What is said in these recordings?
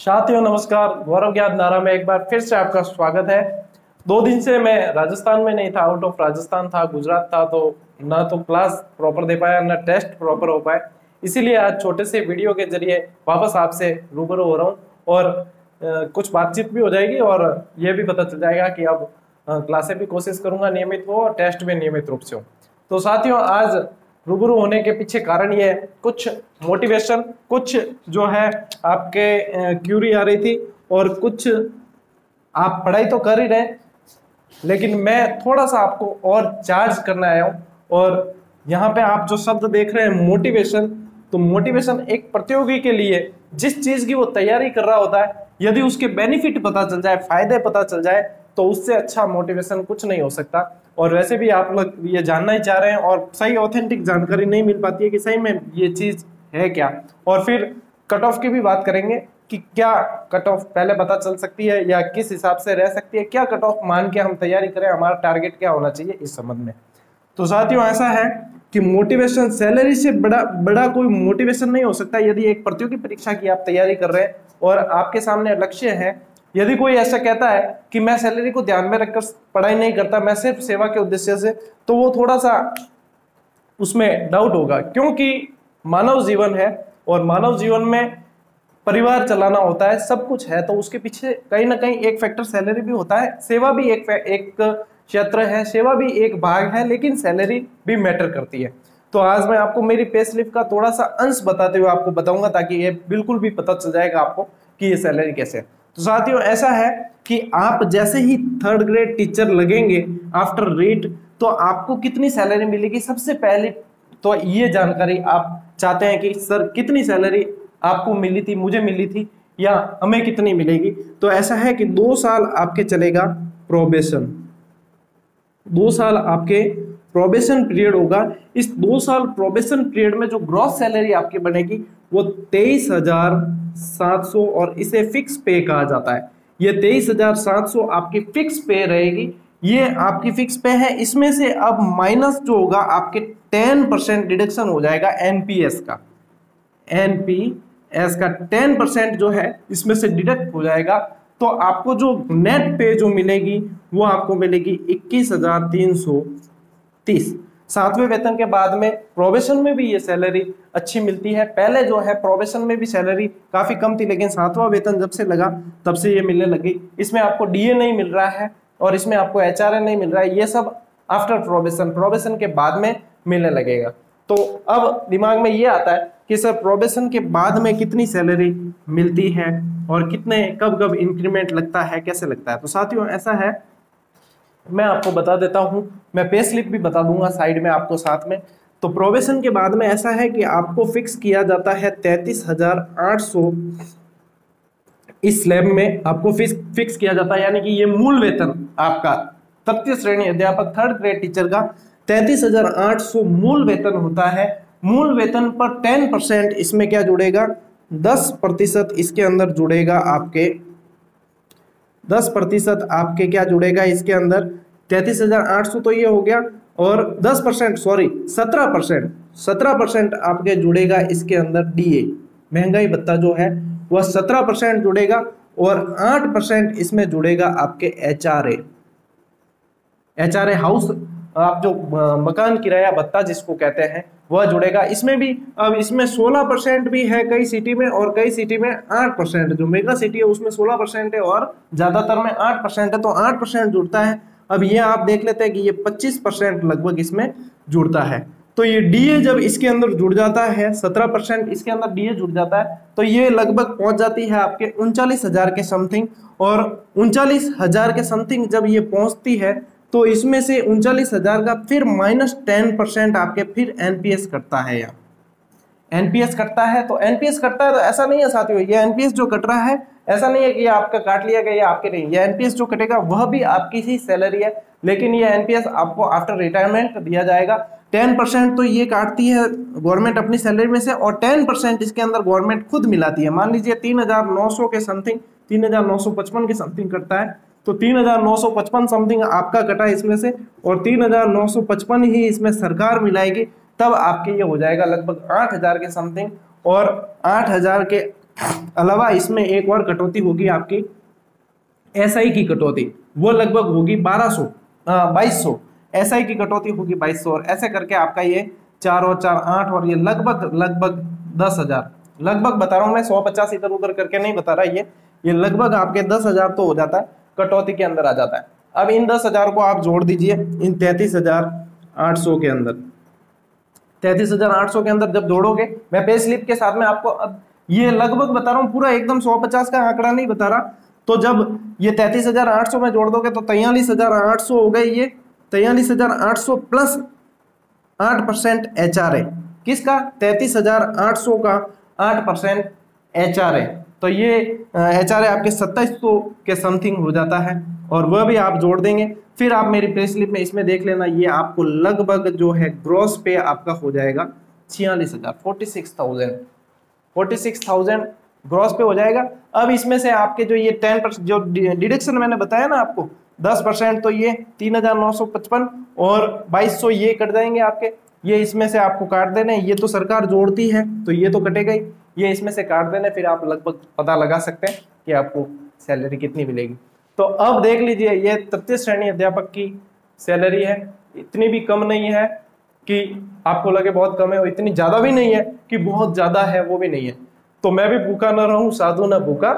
साथियों नमस्कार। गौरव ज्ञात नारा में एक बार फिर से आपका स्वागत है। 2 दिन से मैं राजस्थान में नहीं था, आउट ऑफ राजस्थान था, गुजरात था, तो ना तो क्लास प्रॉपर दे पाया ना टेस्ट प्रॉपर हो पाए। इसीलिए आज छोटे से वीडियो के जरिए वापस आपसे रूबरू हो रहा हूँ और कुछ बातचीत भी हो जाएगी और ये भी पता चल जाएगा कि अब क्लासें भी कोशिश करूंगा नियमित हो और टेस्ट भी नियमित रूप से हो। तो साथियों आज रूबरू होने के पीछे कारण ये है, कुछ मोटिवेशन, कुछ जो है आपके क्यूरी आ रही थी और कुछ आप पढ़ाई तो कर ही रहे, लेकिन मैं थोड़ा सा आपको और चार्ज करना आया हूँ। और यहाँ पे आप जो शब्द देख रहे हैं मोटिवेशन, तो मोटिवेशन एक प्रतियोगी के लिए जिस चीज की वो तैयारी कर रहा होता है, यदि उसके बेनिफिट पता चल जाए, फायदे पता चल जाए, तो उससे अच्छा मोटिवेशन कुछ नहीं हो सकता। और वैसे भी आप लोग ये जानना ही चाह रहे हैं और सही ऑथेंटिक जानकारी नहीं मिल पाती है कि सही में ये चीज है क्या। और फिर कट ऑफ की भी बात करेंगे कि क्या कट ऑफ पहले पता चल सकती है या किस हिसाब से रह सकती है, क्या कट ऑफ मान के हम तैयारी करें, हमारा टारगेट क्या होना चाहिए इस संबंध में। तो साथियों ऐसा है कि मोटिवेशन सैलरी से बड़ा कोई मोटिवेशन नहीं हो सकता। यदि एक प्रतियोगी परीक्षा की आप तैयारी कर रहे हैं और आपके सामने लक्ष्य है, यदि कोई ऐसा कहता है कि मैं सैलरी को ध्यान में रखकर पढ़ाई नहीं करता, मैं सिर्फ सेवा के उद्देश्य से, तो वो थोड़ा सा उसमें डाउट होगा, क्योंकि मानव जीवन है और मानव जीवन में परिवार चलाना होता है, सब कुछ है, तो उसके पीछे कहीं ना कहीं एक फैक्टर सैलरी भी होता है। सेवा भी एक क्षेत्र है, सेवा भी एक भाग है, लेकिन सैलरी भी मैटर करती है। तो आज मैं आपको मेरी पे स्लिप का थोड़ा सा अंश बताते हुए आपको बताऊंगा, ताकि ये बिल्कुल भी पता चल जाएगा आपको कि ये सैलरी कैसे है। तो साथियों ऐसा है कि आप जैसे ही 3rd ग्रेड टीचर लगेंगे आफ्टर रीट, तो आपको कितनी सैलरी मिलेगी, सबसे पहले तो ये जानकारी आप चाहते हैं कि सर कितनी सैलरी आपको मिली थी, मुझे मिली थी, या हमें कितनी मिलेगी। तो ऐसा है कि 2 साल आपके चलेगा प्रोबेशन, 2 साल आपके प्रोबेशन पीरियड होगा। इस 2 साल प्रोबेशन पीरियड में जो ग्रॉस सैलरी आपकी बनेगी वो 23,700, और इसे फिक्स पे कहा जाता है। ये 23,700 आपकी फिक्स पे रहेगी, ये आपकी फिक्स पे है। इसमें से अब माइनस जो होगा आपके 10% डिडक्शन हो जाएगा एनपीएस का, एनपीएस का 10% जो है इसमें से डिडक्ट हो जाएगा। तो आपको जो नेट पे जो मिलेगी वो आपको मिलेगी 21,330। 7वें वेतन के बाद में प्रोबेशन में भी ये सैलरी अच्छी मिलती है। पहले जो है प्रोबेशन में भी सैलरी काफी कम थी, लेकिन 7वां वेतन जब से लगा तब से ये मिलने लगी। इसमें आपको डीए नहीं मिल रहा है और इसमें आपको एचआरए नहीं मिल रहा है, ये सब आफ्टर प्रोबेशन, प्रोबेशन के बाद में मिलने लगेगा। तो अब दिमाग में ये आता है कि सर प्रोबेशन के बाद में कितनी सैलरी मिलती है और कितने कब कब इंक्रीमेंट लगता है, कैसे लगता है। तो साथियों ऐसा है, मैं आपको बता देता हूं, मैं पे स्लिप भी बता दूंगा साइड में आपको साथ में। तो प्रोबेशन के बाद में ऐसा है कि आपको फिक्स किया जाता है 33,800, इस स्लैब में आपको फिक्स किया जाता है, यानी कि ये मूल वेतन आपका तृतीय श्रेणी अध्यापक 3rd ग्रेड टीचर का 33,800 मूल वेतन होता है। मूल वेतन पर 10% इसमें क्या जुड़ेगा, 10% इसके अंदर जुड़ेगा आपके, 10% आपके क्या जुड़ेगा इसके अंदर, 33,800 तो ये हो गया, और 10% सॉरी 17% आपके जुड़ेगा इसके अंदर डीए, महंगाई भत्ता जो है वह 17% जुड़ेगा, और 8% इसमें जुड़ेगा आपके एचआरए हाउस, आप जो मकान किराया भत्ता जिसको कहते हैं वह जुड़ेगा। इसमें भी अब इसमें 16% भी है कई सिटी में, और कई सिटी में 8%, जो मेगा सिटी है उसमें 16% है और ज्यादातर में 8% है, तो 8% जुड़ता है। अब ये आप देख लेते हैं कि ये 25% लगभग इसमें जुड़ता है। तो ये डीए जब इसके अंदर जुड़ जाता है, 17% इसके अंदर डीए जुड़ जाता है, तो ये लगभग पहुंच जाती है आपके 39,000 के समथिंग। और 39,000 के समथिंग जब ये पहुंचती है, तो इसमें से 39,000 का फिर -10% आपके फिर एनपीएस कटता है। यहाँ एनपीएस कटता है, तो एनपीएस कटता है, तो ऐसा नहीं है साथियों, ये एनपीएस जो कट रहा है ऐसा नहीं है कि ये आपका काट लिया गया या आपके नहीं, ये एनपीएस जो कटेगा वह भी आपकी ही सैलरी है, लेकिन ये एनपीएस आपको आफ्टर रिटायरमेंट दिया जाएगा। 10% तो ये काटती है गवर्नमेंट अपनी सैलरी में से, और 10% इसके अंदर गवर्नमेंट खुद मिलाती है। मान लीजिए 3,900 के समथिंग, 3,955 के समथिंग करता है, तो 3,955 समथिंग आपका कटा इसमें से, और 3,955 ही इसमें सरकार मिलाएगी, तब आपके ये हो जाएगा लगभग 8,000 के समथिंग। और 8,000 के अलावा इसमें एक और कटौती होगी आपकी एसआई की कटौती, वो लगभग होगी 2200 एसआई की कटौती होगी 2200, और ऐसे करके आपका ये 4 और 4 8 और ये लगभग 10,000, लगभग बता रहा हूँ मैं, 150 इधर उधर करके नहीं बता रहा, ये लगभग आपके 10,000 तो हो जाता है, कटौती के अंदर आ जाता है। अब इन 10,000 को आप जोड़ दीजिए इन 33,800 के अंदर, 33,800 के अंदर जब जोड़ोगे, मैं पे स्लिप के साथ में आपको अब ये लगभग बता रहा हूँ, पूरा एकदम 150 का आंकड़ा नहीं बता रहा, तो जब ये 33,800 में जोड़ दोगे तो 43,800 हो गए, ये 43,800 प्लस 8% HRA, किसका? 33,800 का 8% HRA, तो ये HRA आपके 2700 के समथिंग हो जाता है, और वह भी आप जोड़ देंगे। फिर आप मेरी पे स्लिप में इसमें देख लेना, ये आपको लगभग जो है ग्रॉस पे आपका हो जाएगा 46,000, 46,000 ग्रॉस पे हो जाएगा। अब इसमें से आपके जो ये 10% जो डिडक्शन मैंने बताया ना आपको 10%, तो ये 3,955 और 2,200 ये कट जाएंगे आपके, ये इसमें से आपको काट देने, ये तो सरकार जोड़ती है तो ये तो कटेगा ही, ये इसमें से काट देने, फिर आप लगभग पता लगा सकते हैं कि आपको सैलरी कितनी मिलेगी। तो अब देख लीजिए, ये तृतीय श्रेणी अध्यापक की सैलरी है, इतनी भी कम नहीं है कि आपको लगे बहुत कम है, और इतनी ज्यादा भी नहीं है कि बहुत ज्यादा है, वो भी नहीं है। तो मैं भी भूखा न रहूं, साधु न भूखा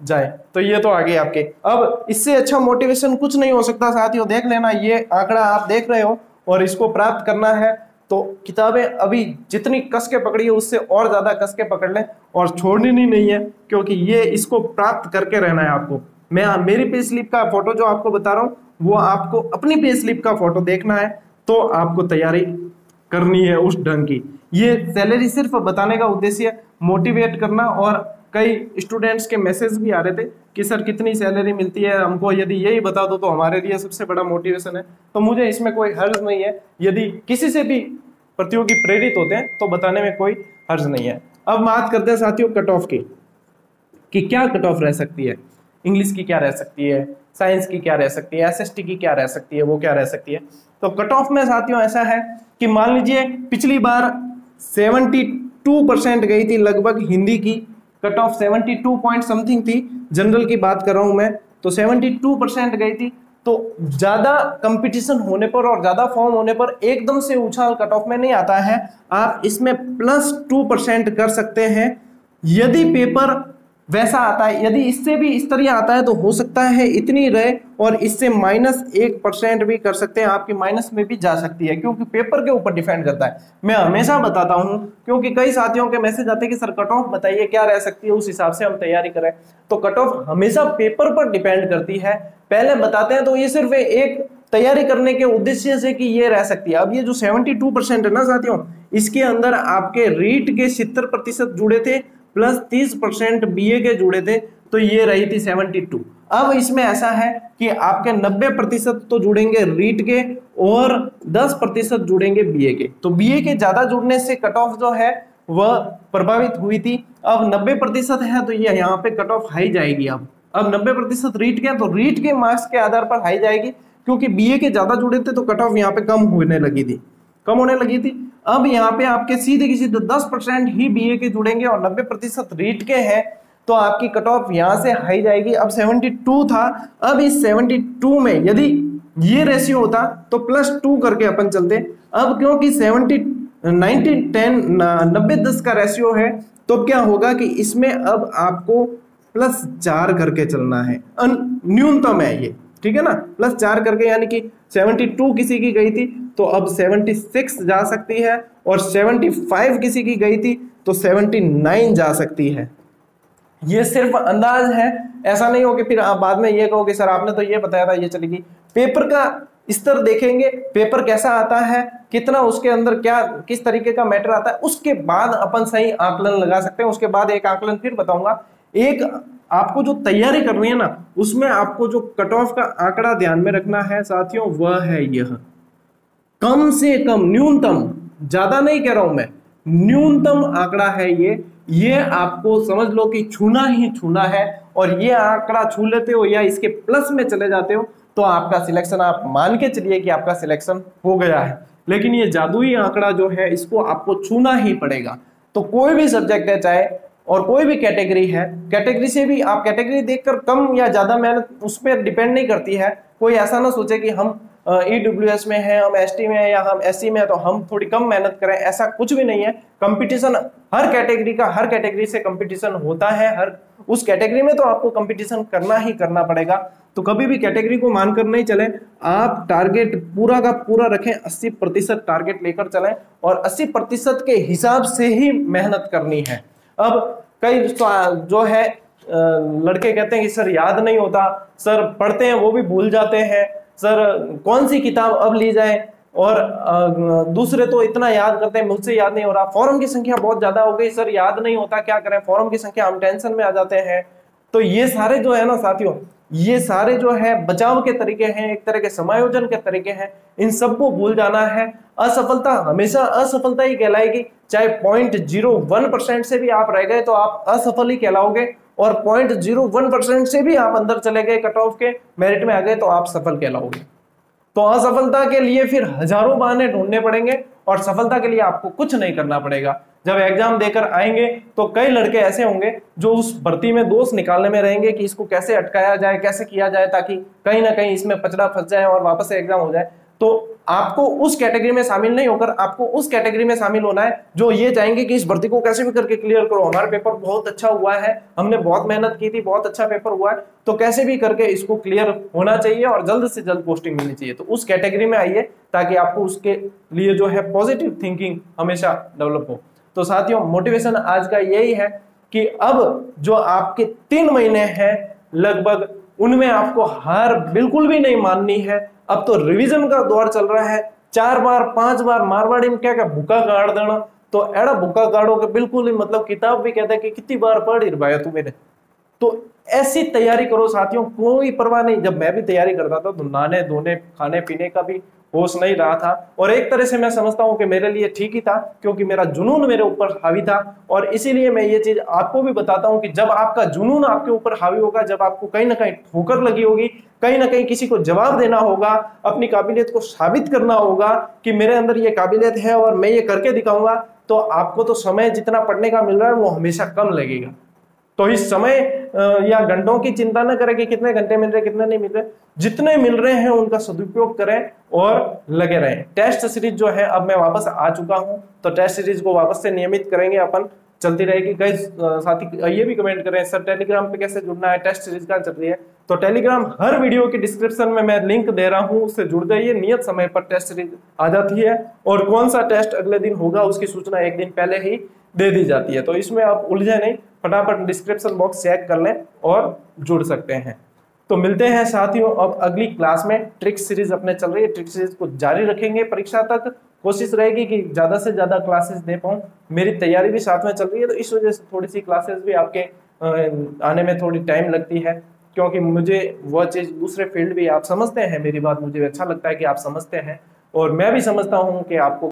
जाए, तो ये तो आगे आपके। अब इससे अच्छा मोटिवेशन कुछ नहीं हो सकता साथियों, देख लेना, ये आंकड़ा आप देख रहे हो और इसको प्राप्त करना है तो किताबें अभी जितनी कस के पकड़ी है उससे और ज्यादा कस के पकड़ लें, और छोड़नी नहीं है, क्योंकि ये इसको प्राप्त करके रहना है आपको। मैं मेरी पे स्लिप का फोटो जो आपको बता रहा हूँ, वो आपको अपनी पे स्लिप का फोटो देखना है, तो आपको तैयारी करनी है उस ढंग की। ये सैलरी सिर्फ बताने का उद्देश्य मोटिवेट करना, और कई स्टूडेंट्स के मैसेज भी आ रहे थे कि सर कितनी सैलरी मिलती है हमको, यदि यही बता दो तो हमारे लिए सबसे बड़ा मोटिवेशन है। तो मुझे इसमें कोई हर्ज नहीं है, यदि किसी से भी प्रतियोगी प्रेरित होते हैं तो बताने में कोई हर्ज नहीं है। अब बात करते हैं साथियों कट ऑफ की, कि क्या कट ऑफ रह सकती है, इंग्लिश की क्या रह सकती है, साइंस की क्या रह सकती है, एसएसटी की क्या रह सकती है, वो क्या रह सकती है। तो कट ऑफ में साथियों ऐसा है कि मान लीजिए पिछली बार 72% गई थी लगभग, हिंदी की कट ऑफ 72 पॉइंट समथिंग थी, जनरल की बात कर रहा हूं मैं, तो 72% गई थी। तो ज्यादा कंपटीशन होने पर और ज्यादा फॉर्म होने पर एकदम से उछाल कट ऑफ में नहीं आता है, आप इसमें +2% कर सकते हैं। यदि पेपर वैसा आता है, यदि इससे भी इस तरह आता है तो हो सकता है इतनी रहे, और इससे -1% भी कर सकते हैं, आपकी माइनस में भी जा सकती है, क्योंकि पेपर के ऊपर डिपेंड करता है। मैं हमेशा बताता हूं, क्योंकि कई साथियों के मैसेज आते हैं कि सर कट ऑफ बताइए क्या रह सकती है, उस हिसाब से हम तैयारी करें। तो कट ऑफ हमेशा पेपर पर डिपेंड करती है, पहले बताते हैं तो ये सिर्फ एक तैयारी करने के उद्देश्य से कि ये रह सकती है। अब ये जो 72% है ना साथियों, इसके अंदर आपके रीट के 70% जुड़े थे, प्लस 30% बीए के जुड़े थे, तो ये रही थी 72। अब इसमें ऐसा है कि आपके 90% तो जुड़ेंगे रीट के और 10% जुड़ेंगे बीए के। तो बीए के ज्यादा जुड़ने से कट ऑफ जो है वह प्रभावित हुई थी। अब 90% है तो ये यहाँ पे कट ऑफ हाई जाएगी। अब 90% रीट के, तो रीट के मार्क्स के आधार पर हाई जाएगी, क्योंकि बीए के ज्यादा जुड़े थे तो कट ऑफ यहाँ पे कम होने लगी थी। अब यहाँ पे आपके सीधे की सीधे 10% ही बीए के जुड़ेंगे और 90% रीट के हैं, तो आपकी कट ऑफ यहाँ से हाई जाएगी। अब 72 था, अब इस 72 में यदि ये रेशियो होता तो +2 करके अपन चलते। अब क्योंकि 90-10 का रेशियो है, तो क्या होगा कि इसमें अब आपको +4 करके चलना है, न्यूनतम है ये, ठीक है ना, +4 करके, यानी कि 72 किसी की गई थी तो अब 76 जा सकती है, और 75 किसी की गई थी तो 79 जा सकती है। ये सिर्फ अंदाज है, ऐसा नहीं हो कि फिर आप बाद में ये कहो कि सर आपने तो ये बताया था ये चलेगी। पेपर का स्तर देखेंगे, पेपर कैसा आता है, कितना उसके अंदर क्या किस तरीके का मैटर आता है, उसके बाद अपन सही आकलन लगा सकते हैं। उसके बाद एक आकलन फिर बताऊंगा। एक आपको जो तैयारी करनी है ना, उसमें आपको जो कट ऑफ का आंकड़ा ध्यान में रखना है साथियों, वह है यह कम से कम, न्यूनतम, ज्यादा नहीं कह रहा हूं मैं, न्यूनतम आंकड़ा है ये आपको समझ लो कि छूना ही छूना है। और ये आंकड़ा छू लेते हो या इसके प्लस में चले जाते हो तो आपका सिलेक्शन, आप मान के चलिए कि आपका सिलेक्शन हो गया है। लेकिन ये जादुई आंकड़ा जो है, इसको आपको छूना ही पड़ेगा। तो कोई भी सब्जेक्ट है, चाहे और कोई भी कैटेगरी है, कैटेगरी से भी आप कैटेगरी देखकर कम या ज्यादा मेहनत उस पर डिपेंड नहीं करती है। कोई ऐसा ना सोचे कि हम EWS में है, हम ST में है या हम SC में है तो हम थोड़ी कम मेहनत करें, ऐसा कुछ भी नहीं है। कंपटीशन हर कैटेगरी का, हर कैटेगरी से कंपटीशन होता है, हर उस कैटेगरी में तो आपको कंपटीशन करना ही करना पड़ेगा। तो कभी भी कैटेगरी को मानकर नहीं चले, आप टारगेट पूरा का पूरा रखें, 80% टारगेट लेकर चलें और 80% के हिसाब से ही मेहनत करनी है। अब कई जो है लड़के कहते हैं कि सर याद नहीं होता, सर पढ़ते हैं वो भी भूल जाते हैं, सर कौन सी किताब अब ली जाए, और दूसरे तो इतना याद करते हैं, मुझसे याद नहीं हो रहा, फॉर्म की संख्या बहुत ज्यादा हो गई, सर याद नहीं होता, क्या करें, फॉर्म की संख्या, हम टेंशन में आ जाते हैं। तो ये सारे जो है ना साथियों, ये सारे जो है बचाव के तरीके हैं, एक तरह के समायोजन के तरीके हैं, इन सबको भूल जाना है। असफलता हमेशा असफलता ही कहलाएगी, चाहे 0.01% से भी आप रह गए तो आप असफल ही कहलाओगे, और 0.01% से भी आप अंदर चले गए, कट ऑफ के मेरिट में आ गए तो आप सफल कहलाओगे। तो असफलता के लिए फिर हजारों बहाने ढूंढने पड़ेंगे और सफलता के लिए आपको कुछ नहीं करना पड़ेगा। जब एग्जाम देकर आएंगे तो कई लड़के ऐसे होंगे जो उस भर्ती में दोष निकालने में रहेंगे कि इसको कैसे अटकाया जाए, कैसे किया जाए ताकि कहीं ना कहीं इसमें पचड़ा फंस जाए और वापस से एग्जाम हो जाए। तो आपको उस कैटेगरी में शामिल नहीं होकर आपको उस कैटेगरी में शामिल होना है जो ये चाहेंगे कि इस भर्ती को कैसे भी करके क्लियर करो, हमारा पेपर बहुत अच्छा हुआ है, हमने बहुत मेहनत की थी, बहुत अच्छा पेपर हुआ है, तो कैसे भी करके इसको क्लियर होना चाहिए और जल्द से जल्द पोस्टिंग मिलनी चाहिए। तो उस कैटेगरी में आइए ताकि आपको उसके लिए जो है पॉजिटिव थिंकिंग हमेशा डेवलप हो। तो साथियों, मोटिवेशन आज का यही है कि अब जो आपके 3 महीने हैं लगभग, उनमें आपको हार बिल्कुल भी नहीं माननी है। अब तो रिवीजन का दौर चल रहा है, 4 बार 5 बार मारवाड़ी में क्या क्या भूखा गाड़ देना, तो एड़ा भूखा गाड़ो के बिल्कुल ही, मतलब किताब भी कहता है कि कितनी बार पढ़ ही रहा है तू मेरे। तो ऐसी तैयारी करो साथियों, कोई परवाह नहीं। जब मैं भी तैयारी करता था तो नहाने धोने खाने पीने का भी होश नहीं रहा था, और एक तरह से मैं समझता हूं कि मेरे लिए ठीक ही था, क्योंकि मेरा जुनून मेरे ऊपर हावी था। और इसीलिए मैं ये चीज आपको भी बताता हूं कि जब आपका जुनून आपके ऊपर हावी होगा, जब आपको कहीं ना कहीं ठोकर लगी होगी, कहीं ना कहीं किसी को जवाब देना होगा, अपनी काबिलियत को साबित करना होगा कि मेरे अंदर ये काबिलियत है और मैं ये करके दिखाऊंगा, तो आपको तो समय जितना पढ़ने का मिल रहा है वो हमेशा कम लगेगा। तो इस समय या घंटों की चिंता न करें कि कितने घंटे मिल रहे कितने नहीं मिल रहे, जितने मिल रहे हैं उनका सदुपयोग करें और लगे रहें। टेस्ट सीरीज जो है अब मैं वापस आ चुका हूं, तो टेस्ट सीरीज को वापस से नियमित करेंगे अपन, चलती रहेगी। कई साथी ये भी कमेंट करें सर टेलीग्राम पे कैसे जुड़ना है, टेस्ट सीरीज का चल रही है, तो टेलीग्राम हर वीडियो की डिस्क्रिप्शन में मैं लिंक दे रहा हूं, उससे जुड़ जाइए। नियत समय पर टेस्ट सीरीज आ जाती है और कौन सा टेस्ट अगले दिन होगा उसकी सूचना एक दिन पहले ही दे दी जाती है। तो इसमें आप उलझे नहीं, फटाफट डिस्क्रिप्शन बॉक्स चेक कर लें और जुड़ सकते हैं। तो मिलते हैं साथियों अब अगली क्लास में। ट्रिक सीरीज अपने चल रही है, ट्रिक सीरीज को जारी रखेंगे परीक्षा तक, कोशिश रहेगी कि ज्यादा से ज्यादा क्लासेस दे पाऊं। मेरी तैयारी भी साथ में चल रही है, तो इस वजह से थोड़ी सी क्लासेस भी आपके आने में थोड़ी टाइम लगती है, क्योंकि मुझे वह चीज दूसरे फील्ड भी, आप समझते हैं मेरी बात, मुझे अच्छा लगता है कि आप समझते हैं और मैं भी समझता हूँ कि आपको